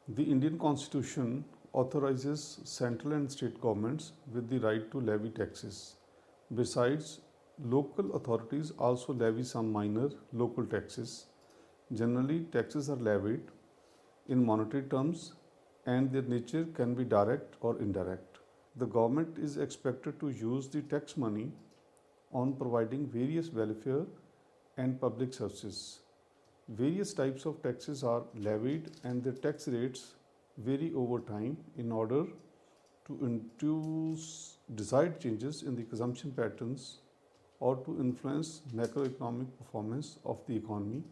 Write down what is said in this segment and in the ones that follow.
The Indian Constitution authorizes central and state governments with the right to levy taxes. Besides, local authorities also levy some minor local taxes. Generally, taxes are levied in monetary terms and their nature can be direct or indirect. The government is expected to use the tax money on providing various welfare and public services. Various types of taxes are levied and the tax rates vary over time in order to induce desired changes in the consumption patterns or to influence macroeconomic performance of the economy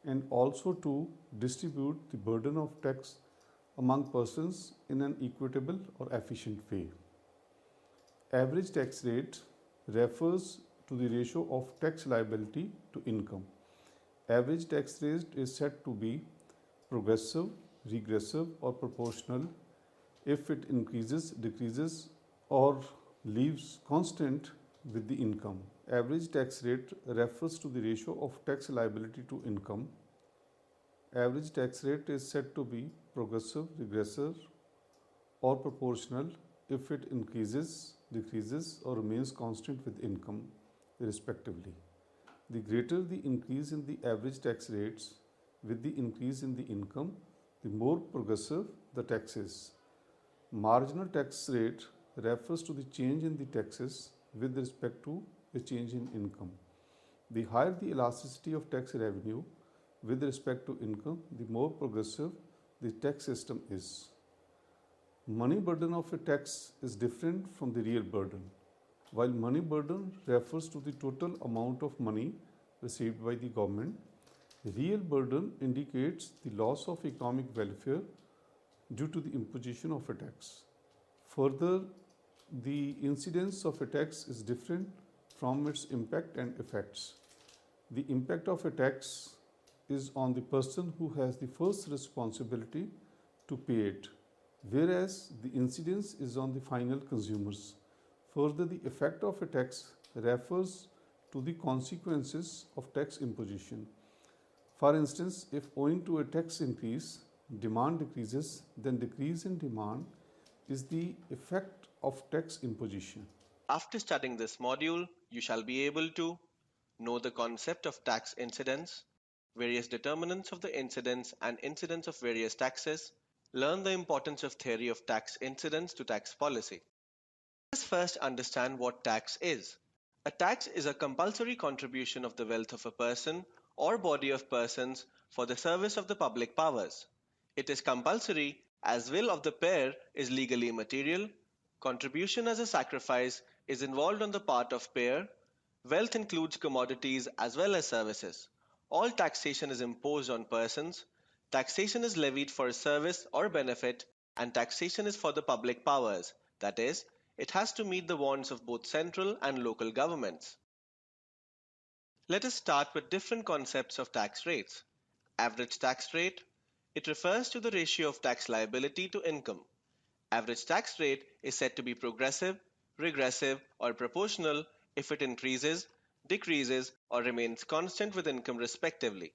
and also to distribute the burden of tax among persons in an equitable or efficient way. Average tax rate refers to the ratio of tax liability to income. Average tax rate is said to be progressive, regressive, or proportional if it increases, decreases, or leaves constant with the income. Average tax rate refers to the ratio of tax liability to income. Average tax rate is said to be progressive, regressive, or proportional if it increases, decreases, or remains constant with income, respectively. The greater the increase in the average tax rates with the increase in the income, the more progressive the tax is. Marginal tax rate refers to the change in the taxes with respect to the change in income. The higher the elasticity of tax revenue with respect to income, the more progressive the tax system is. Money burden of a tax is different from the real burden. While money burden refers to the total amount of money received by the government, real burden indicates the loss of economic welfare due to the imposition of a tax. Further, the incidence of a tax is different from its impact and effects. The impact of a tax is on the person who has the first responsibility to pay it, whereas the incidence is on the final consumers. Further, the effect of a tax refers to the consequences of tax imposition. For instance, if owing to a tax increase, demand decreases, then decrease in demand is the effect of tax imposition. After studying this module, you shall be able to know the concept of tax incidence, various determinants of the incidence and incidence of various taxes, learn the importance of theory of tax incidence to tax policy. Let us first understand what tax is. A tax is a compulsory contribution of the wealth of a person or body of persons for the service of the public powers. It is compulsory as will of the payer is legally immaterial. Contribution as a sacrifice is involved on the part of payer. Wealth includes commodities as well as services. All taxation is imposed on persons. Taxation is levied for a service or benefit, and taxation is for the public powers, that is, it has to meet the wants of both central and local governments. Let us start with different concepts of tax rates. Average tax rate. It refers to the ratio of tax liability to income. Average tax rate is said to be progressive, regressive, or proportional if it increases, decreases, or remains constant with income respectively.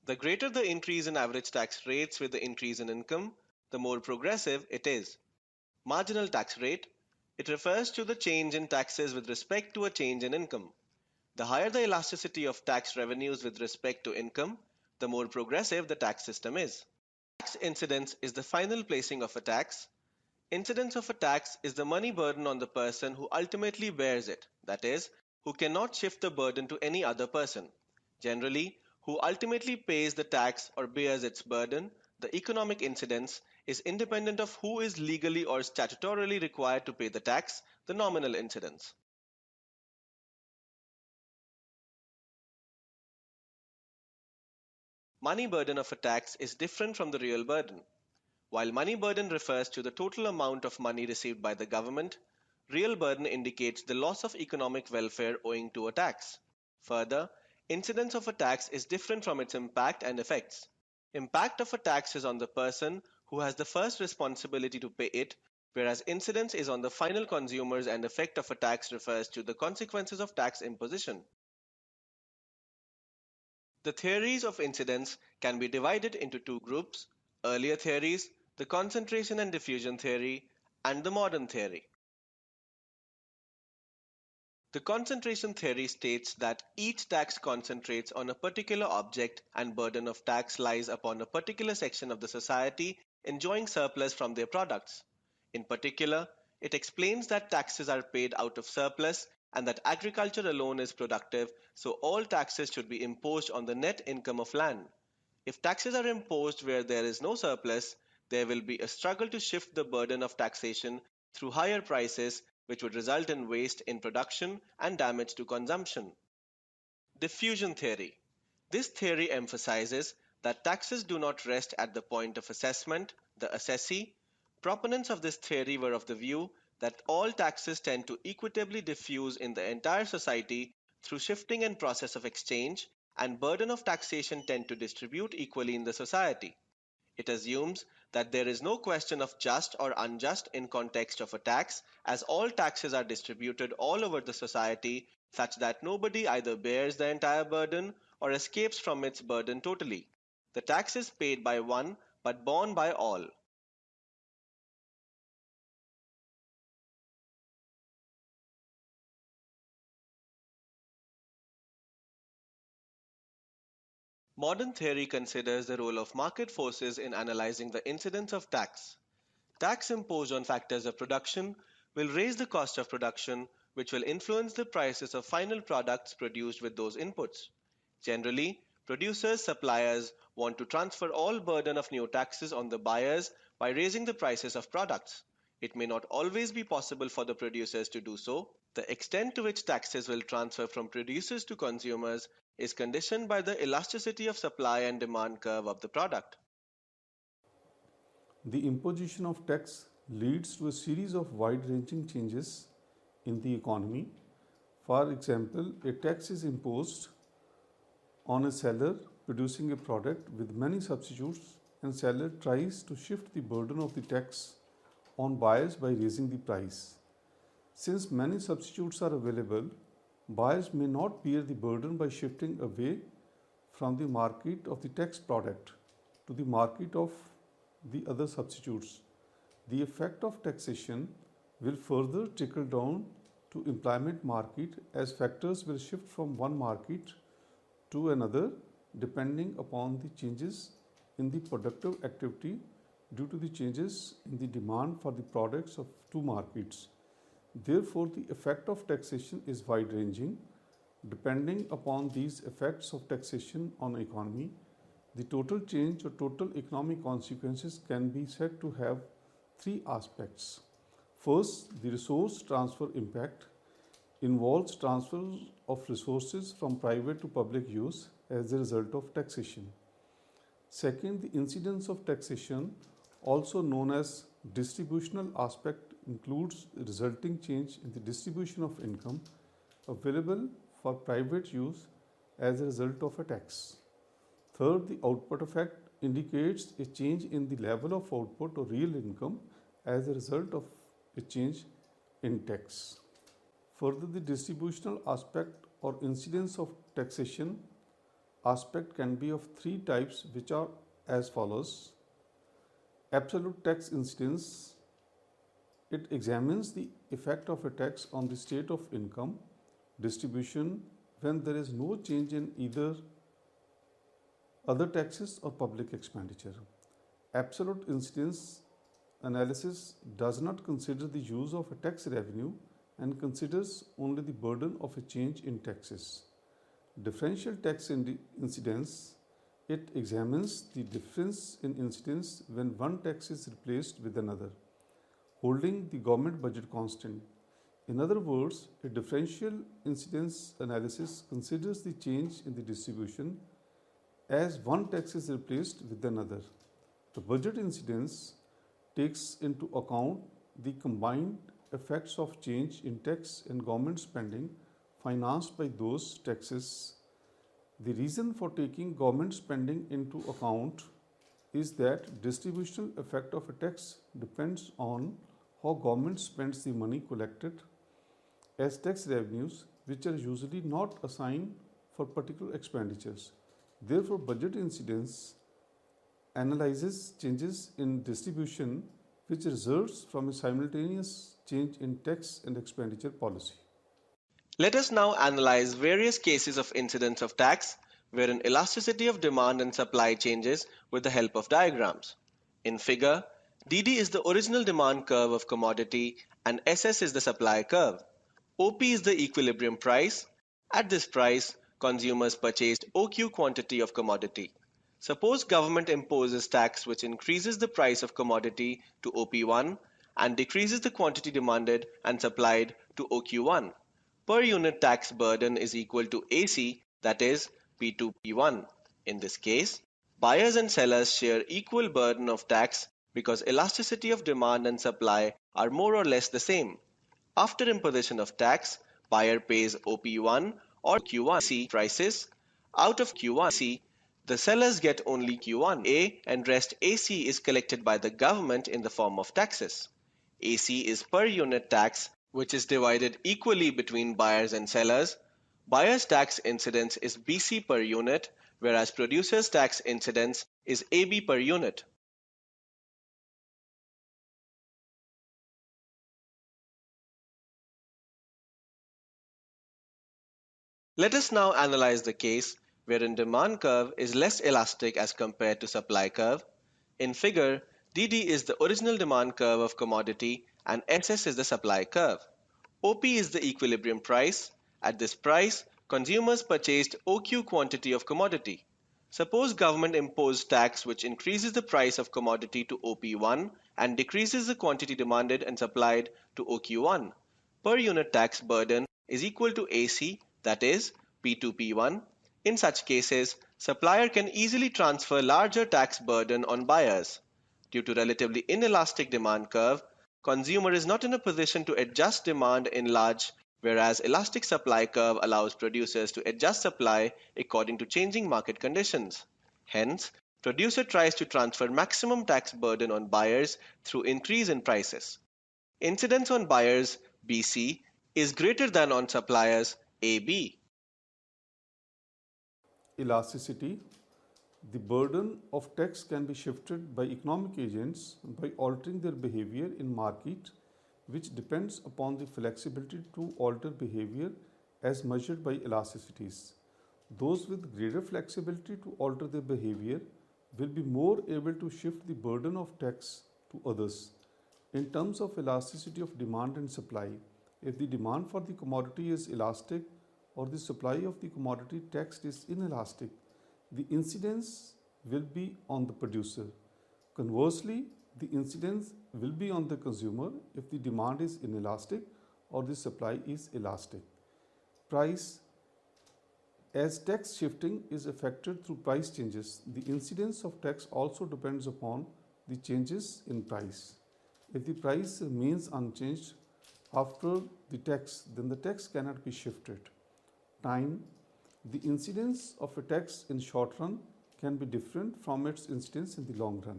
The greater the increase in average tax rates with the increase in income, the more progressive it is. Marginal tax rate. It refers to the change in taxes with respect to a change in income. The higher the elasticity of tax revenues with respect to income, the more progressive the tax system is. Tax incidence is the final placing of a tax. Incidence of a tax is the money burden on the person who ultimately bears it, that is, who cannot shift the burden to any other person. Generally, who ultimately pays the tax or bears its burden, the economic incidence is independent of who is legally or statutorily required to pay the tax, the nominal incidence. Money burden of a tax is different from the real burden. While money burden refers to the total amount of money received by the government, real burden indicates the loss of economic welfare owing to a tax. Further, incidence of a tax is different from its impact and effects. Impact of a tax is on the person who has the first responsibility to pay it, whereas incidence is on the final consumers and effect of a tax refers to the consequences of tax imposition. The theories of incidence can be divided into two groups. earlier theories, the concentration and diffusion theory, and the modern theory. The concentration theory states that each tax concentrates on a particular object and burden of tax lies upon a particular section of the society enjoying surplus from their products. In particular, it explains that taxes are paid out of surplus and that agriculture alone is productive, so all taxes should be imposed on the net income of land. If taxes are imposed where there is no surplus, there will be a struggle to shift the burden of taxation through higher prices, which would result in waste in production and damage to consumption. Diffusion theory. This theory emphasizes that taxes do not rest at the point of assessment, the assessee. Proponents of this theory were of the view that all taxes tend to equitably diffuse in the entire society through shifting and process of exchange, and burden of taxation tend to distribute equally in the society. It assumes that there is no question of just or unjust in context of a tax, as all taxes are distributed all over the society such that nobody either bears the entire burden or escapes from its burden totally. The tax is paid by one but borne by all. Modern theory considers the role of market forces in analyzing the incidence of tax. Tax imposed on factors of production will raise the cost of production, which will influence the prices of final products produced with those inputs. Generally, producers, suppliers want to transfer all burden of new taxes on the buyers by raising the prices of products. It may not always be possible for the producers to do so. The extent to which taxes will transfer from producers to consumers is conditioned by the elasticity of supply and demand curve of the product. The imposition of tax leads to a series of wide ranging changes in the economy. For example, a tax is imposed on a seller producing a product with many substitutes, and seller tries to shift the burden of the tax on buyers by raising the price. Since many substitutes are available, buyers may not bear the burden by shifting away from the market of the tax product to the market of the other substitutes. The effect of taxation will further trickle down to employment market, as factors will shift from one market to another depending upon the changes in the productive activity due to the changes in the demand for the products of two markets. Therefore, the effect of taxation is wide ranging. Depending upon these effects of taxation on economy, the total change or total economic consequences can be said to have three aspects. First, the resource transfer impact involves transfer of resources from private to public use as a result of taxation. Second, the incidence of taxation, also known as distributional aspect, includes the resulting change in the distribution of income available for private use as a result of a tax. Third, the output effect indicates a change in the level of output or real income as a result of a change in tax. Further, the distributional aspect or incidence of taxation aspect can be of three types, which are as follows. Absolute tax incidence. It examines the effect of a tax on the state of income distribution when there is no change in either other taxes or public expenditure. Absolute incidence analysis does not consider the use of a tax revenue and considers only the burden of a change in taxes. Differential tax incidence. It examines the difference in incidence when one tax is replaced with another, holding the government budget constant. In other words, a differential incidence analysis considers the change in the distribution as one tax is replaced with another. The budget incidence takes into account the combined effects of change in tax and government spending financed by those taxes. The reason for taking government spending into account is that distributional effect of a tax depends on how government spends the money collected as tax revenues, which are usually not assigned for particular expenditures. Therefore, budget incidence analyzes changes in distribution which results from a simultaneous change in tax and expenditure policy. Let us now analyze various cases of incidence of tax wherein elasticity of demand and supply changes with the help of diagrams. In figure, DD is the original demand curve of commodity and SS is the supply curve. OP is the equilibrium price. At this price, consumers purchased OQ quantity of commodity. Suppose government imposes tax which increases the price of commodity to OP1 and decreases the quantity demanded and supplied to OQ1. Per unit tax burden is equal to AC, that is P2P1. In this case, buyers and sellers share equal burden of tax because elasticity of demand and supply are more or less the same. After imposition of tax, buyer pays OP1 or Q1C prices. Out of Q1C, the sellers get only Q1A and rest AC is collected by the government in the form of taxes. AC is per unit tax which is divided equally between buyers and sellers. Buyers' tax incidence is BC per unit, whereas producers' tax incidence is AB per unit. Let us now analyze the case wherein demand curve is less elastic as compared to supply curve. In figure, DD is the original demand curve of commodity and SS is the supply curve. OP is the equilibrium price. At this price, consumers purchased OQ quantity of commodity. Suppose government imposed tax which increases the price of commodity to OP1 and decreases the quantity demanded and supplied to OQ1. Per unit tax burden is equal to AC, that is P2P1. In such cases, supplier can easily transfer larger tax burden on buyers. Due to relatively inelastic demand curve, consumer is not in a position to adjust demand in large, whereas elastic supply curve allows producers to adjust supply according to changing market conditions. Hence, producer tries to transfer maximum tax burden on buyers through increase in prices. Incidence on buyers BC is greater than on suppliers AB. Elasticity. The burden of tax can be shifted by economic agents by altering their behavior in market, which depends upon the flexibility to alter behavior as measured by elasticities. Those with greater flexibility to alter their behavior will be more able to shift the burden of tax to others. In terms of elasticity of demand and supply, if the demand for the commodity is elastic or the supply of the commodity taxed is inelastic, the incidence will be on the producer. Conversely, the incidence will be on the consumer if the demand is inelastic or the supply is elastic. Price. As tax shifting is affected through price changes, the incidence of tax also depends upon the changes in price. If the price remains unchanged after the tax, then the tax cannot be shifted. Time. The incidence of a tax in short run can be different from its incidence in the long run,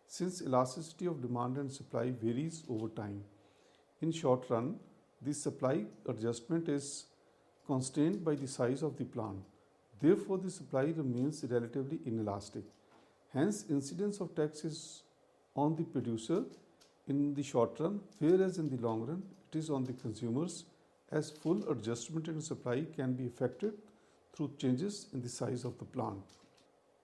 since elasticity of demand and supply varies over time. In short run, the supply adjustment is constrained by the size of the plant. Therefore, the supply remains relatively inelastic. Hence, incidence of tax is on the producer in the short run, whereas in the long run, it is on the consumers, as full adjustment in supply can be effected through changes in the size of the plant.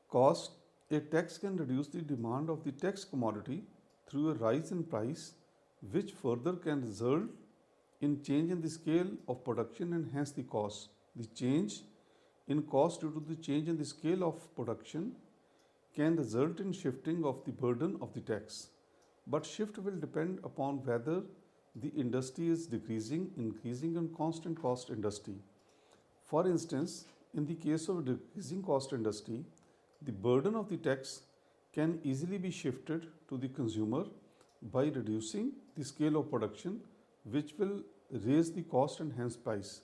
Cost. A tax can reduce the demand of the taxed commodity through a rise in price, which further can result in change in the scale of production and hence the cost. The change in cost due to the change in the scale of production can result in shifting of the burden of the tax. But shift will depend upon whether the industry is decreasing, increasing, and constant cost industry. For instance, in the case of a decreasing cost industry, the burden of the tax can easily be shifted to the consumer by reducing the scale of production, which will raise the cost and hence price.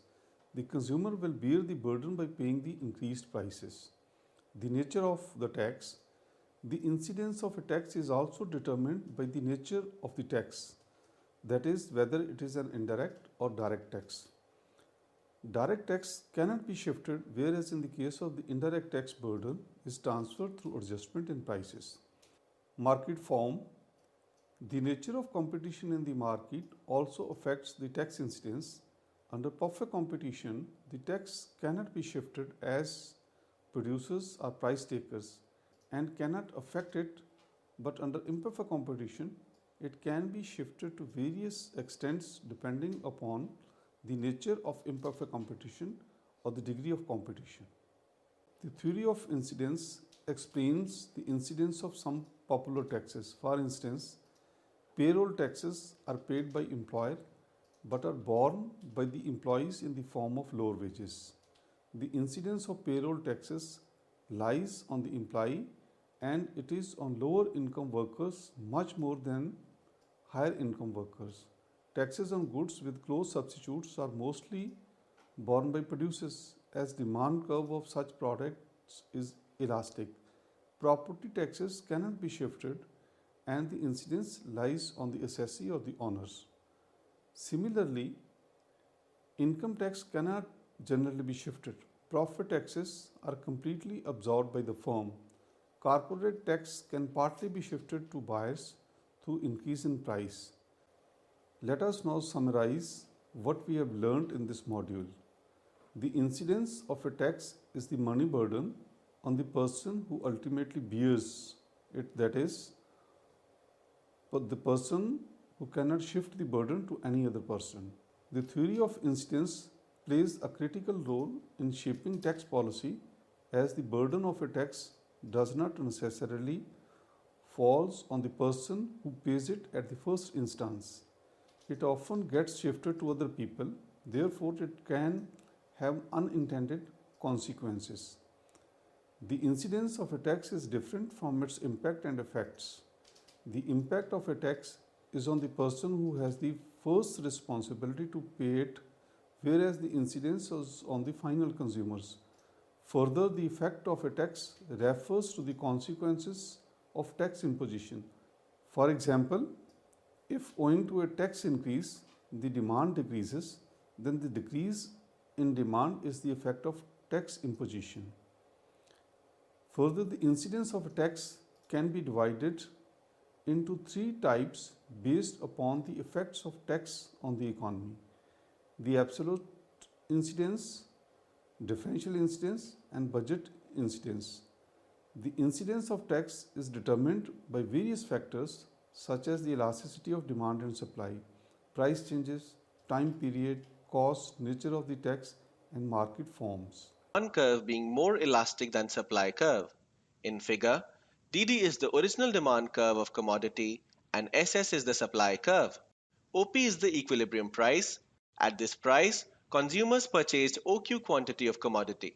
The consumer will bear the burden by paying the increased prices. The nature of the tax. The incidence of a tax is also determined by the nature of the tax, that is, whether it is an indirect or direct tax. Direct tax cannot be shifted, whereas in the case of the indirect tax, burden is transferred through adjustment in prices. Market form. The nature of competition in the market also affects the tax incidence. Under perfect competition, the tax cannot be shifted as producers are price takers and cannot affect it, but under imperfect competition, it can be shifted to various extents depending upon the nature of imperfect competition or the degree of competition. The theory of incidence explains the incidence of some popular taxes. For instance, payroll taxes are paid by employer but are borne by the employees in the form of lower wages. The incidence of payroll taxes lies on the employee and it is on lower income workers much more than higher income workers. Taxes on goods with close substitutes are mostly borne by producers as demand curve of such products is elastic. Property taxes cannot be shifted and the incidence lies on the assessee or the owners. Similarly, income tax cannot generally be shifted. Profit taxes are completely absorbed by the firm. Corporate tax can partly be shifted to buyers through increase in price. Let us now summarize what we have learned in this module. The incidence of a tax is the money burden on the person who ultimately bears it, that is, the person who cannot shift the burden to any other person. The theory of incidence plays a critical role in shaping tax policy as the burden of a tax does not necessarily falls on the person who pays it at the first instance. It often gets shifted to other people, therefore it can have unintended consequences. The incidence of a tax is different from its impact and effects. The impact of a tax is on the person who has the first responsibility to pay it, whereas the incidence is on the final consumers. Further, the effect of a tax refers to the consequences of tax imposition. For example, if owing to a tax increase, the demand decreases, then the decrease in demand is the effect of tax imposition. Further, the incidence of a tax can be divided into three types based upon the effects of tax on the economy: the absolute incidence, differential incidence, and budget incidence. The incidence of tax is determined by various factors such as the elasticity of demand and supply, price changes, time period, cost, nature of the tax, and market forms. Demand curve being more elastic than supply curve. In figure, DD is the original demand curve of commodity and SS is the supply curve. OP is the equilibrium price. At this price, consumers purchased OQ quantity of commodity.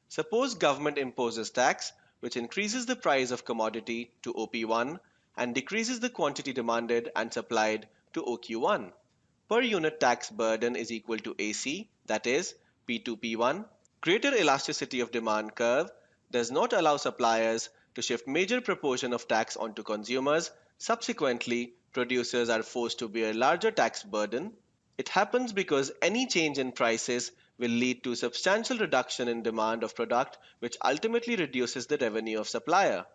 Suppose government imposes tax which increases the price of commodity to OP1 and decreases the quantity demanded and supplied to OQ1. Per unit tax burden is equal to AC, that is P2P1. Greater elasticity of demand curve does not allow suppliers to shift major proportion of tax onto consumers. Subsequently, producers are forced to bear larger tax burden. It happens because any change in prices will lead to substantial reduction in demand of product which ultimately reduces the revenue of supplier.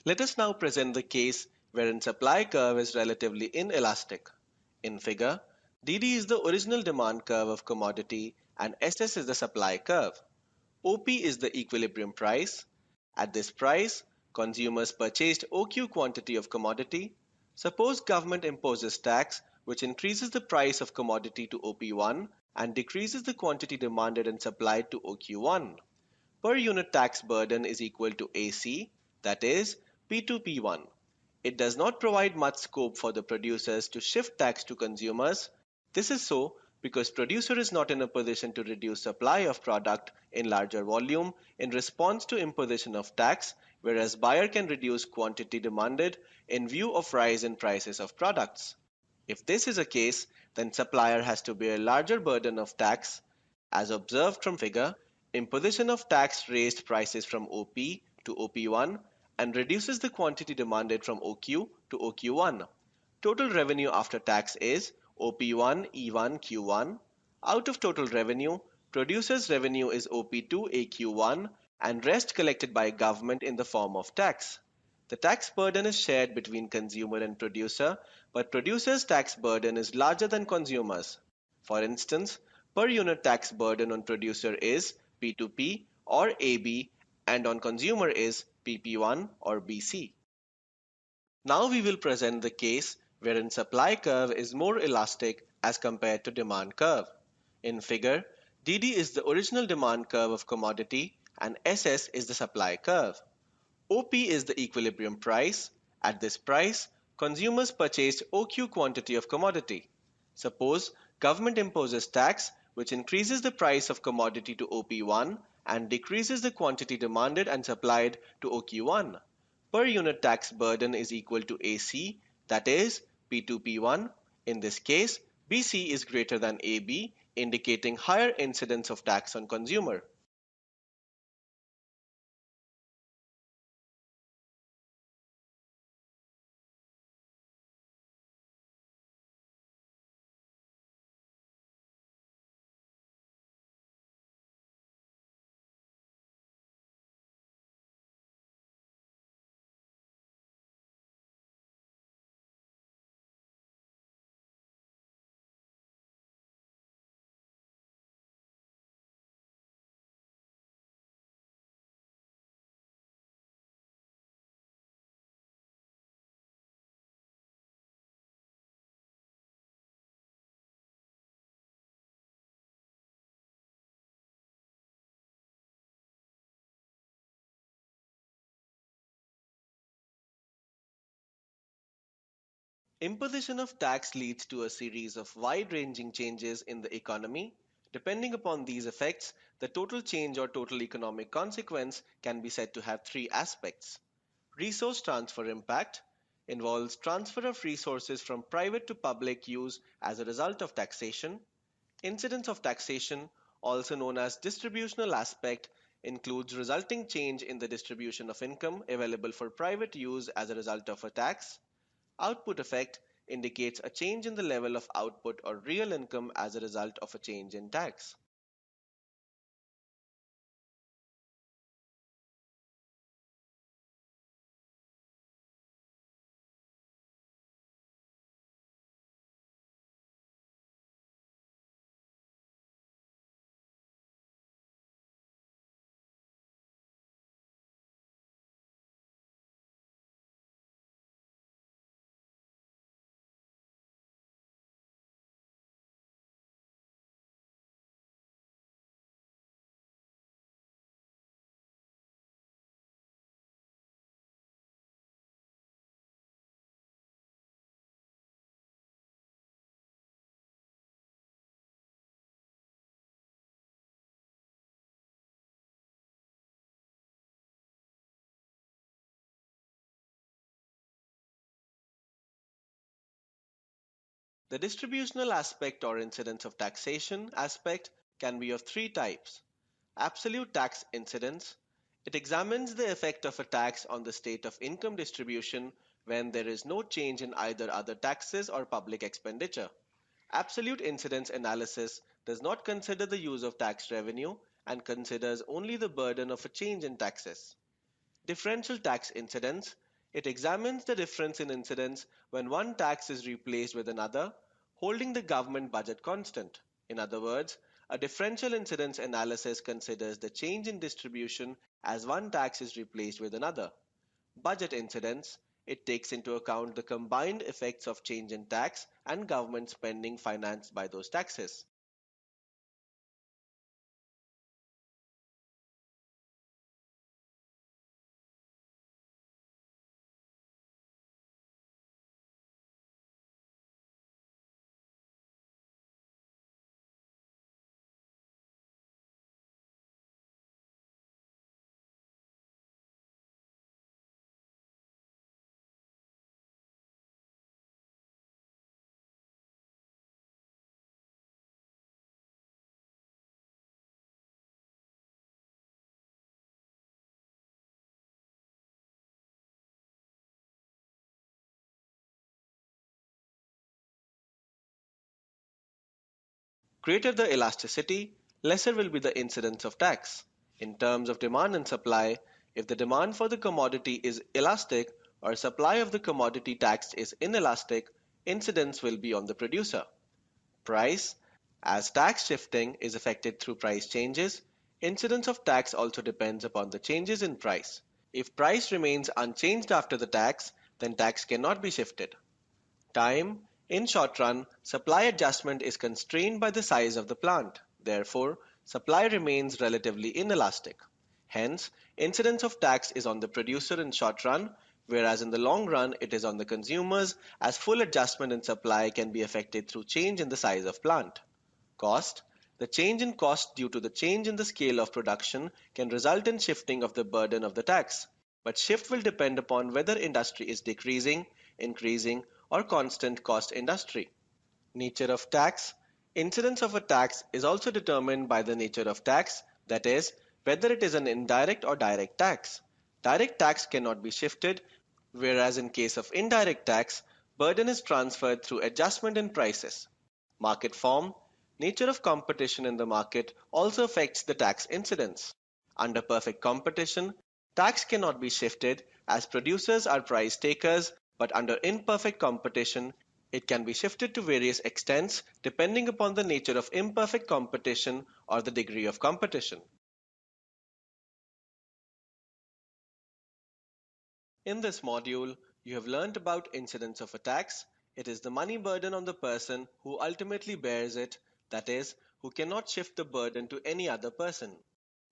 Let us now present the case wherein supply curve is relatively inelastic. In figure, DD is the original demand curve of commodity and SS is the supply curve. OP is the equilibrium price. At this price, consumers purchased OQ quantity of commodity. Suppose government imposes tax which increases the price of commodity to OP1 and decreases the quantity demanded and supplied to OQ1. Per unit tax burden is equal to AC, that is P2P1. It does not provide much scope for the producers to shift tax to consumers. This is so because producer is not in a position to reduce supply of product in larger volume in response to imposition of tax, whereas buyer can reduce quantity demanded in view of rise in prices of products. If this is a case, then supplier has to bear a larger burden of tax. As observed from figure, imposition of tax raised prices from OP to OP1 and reduces the quantity demanded from OQ to OQ1. Total revenue after tax is OP1 E1 Q1. Out of total revenue, producer's revenue is OP2 AQ1 and rest collected by government in the form of tax. The tax burden is shared between consumer and producer, but producer's tax burden is larger than consumers. For instance, per unit tax burden on producer is P2P or AB and on consumer is PP1 or BC. Now we will present the case wherein supply curve is more elastic as compared to demand curve. In figure, DD is the original demand curve of commodity and SS is the supply curve. OP is the equilibrium price. At this price, consumers purchased OQ quantity of commodity. Suppose government imposes tax which increases the price of commodity to OP1 and decreases the quantity demanded and supplied to OQ1. Per unit tax burden is equal to AC, that is P2P1. In this case, BC is greater than AB, indicating higher incidence of tax on consumer. Imposition of tax leads to a series of wide-ranging changes in the economy. Depending upon these effects, the total change or total economic consequence can be said to have three aspects. Resource transfer impact involves transfer of resources from private to public use as a result of taxation. Incidence of taxation, also known as distributional aspect, includes resulting change in the distribution of income available for private use as a result of a tax. Output effect indicates a change in the level of output or real income as a result of a change in tax. The distributional aspect or incidence of taxation aspect can be of three types. Absolute tax incidence. It examines the effect of a tax on the state of income distribution when there is no change in either other taxes or public expenditure. Absolute incidence analysis does not consider the use of tax revenue and considers only the burden of a change in taxes. Differential tax incidence. It examines the difference in incidence when one tax is replaced with another, holding the government budget constant. In other words, a differential incidence analysis considers the change in distribution as one tax is replaced with another. Budget incidence. It takes into account the combined effects of change in tax and government spending financed by those taxes. greater the elasticity, lesser will be the incidence of tax. In terms of demand and supply, if the demand for the commodity is elastic or supply of the commodity taxed is inelastic, incidence will be on the producer. Price, as tax shifting is affected through price changes, incidence of tax also depends upon the changes in price. If price remains unchanged after the tax, then tax cannot be shifted. Time, in short run, supply adjustment is constrained by the size of the plant. Therefore, supply remains relatively inelastic. Hence, incidence of tax is on the producer in short run, whereas in the long run it is on the consumers, as full adjustment in supply can be affected through change in the size of plant. Cost, the change in cost due to the change in the scale of production can result in shifting of the burden of the tax, but shift will depend upon whether industry is decreasing, increasing, or constant cost industry. Nature of tax. Incidence of a tax is also determined by the nature of tax, that is, whether it is an indirect or direct tax. Direct tax cannot be shifted, whereas in case of indirect tax, burden is transferred through adjustment in prices. Market form. Nature of competition in the market also affects the tax incidence. Under perfect competition, tax cannot be shifted as producers are price takers, but under imperfect competition, it can be shifted to various extents depending upon the nature of imperfect competition or the degree of competition. In this module, you have learnt about incidence of a tax. It is the money burden on the person who ultimately bears it, that is, who cannot shift the burden to any other person.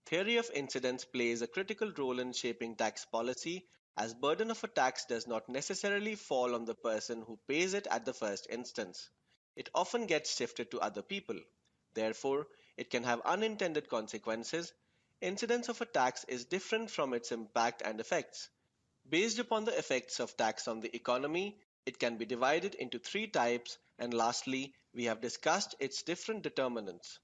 Theory of incidence plays a critical role in shaping tax policy, as burden of a tax does not necessarily fall on the person who pays it at the first instance. It often gets shifted to other people. Therefore, it can have unintended consequences. Incidence of a tax is different from its impact and effects. Based upon the effects of tax on the economy, it can be divided into three types, and lastly, we have discussed its different determinants.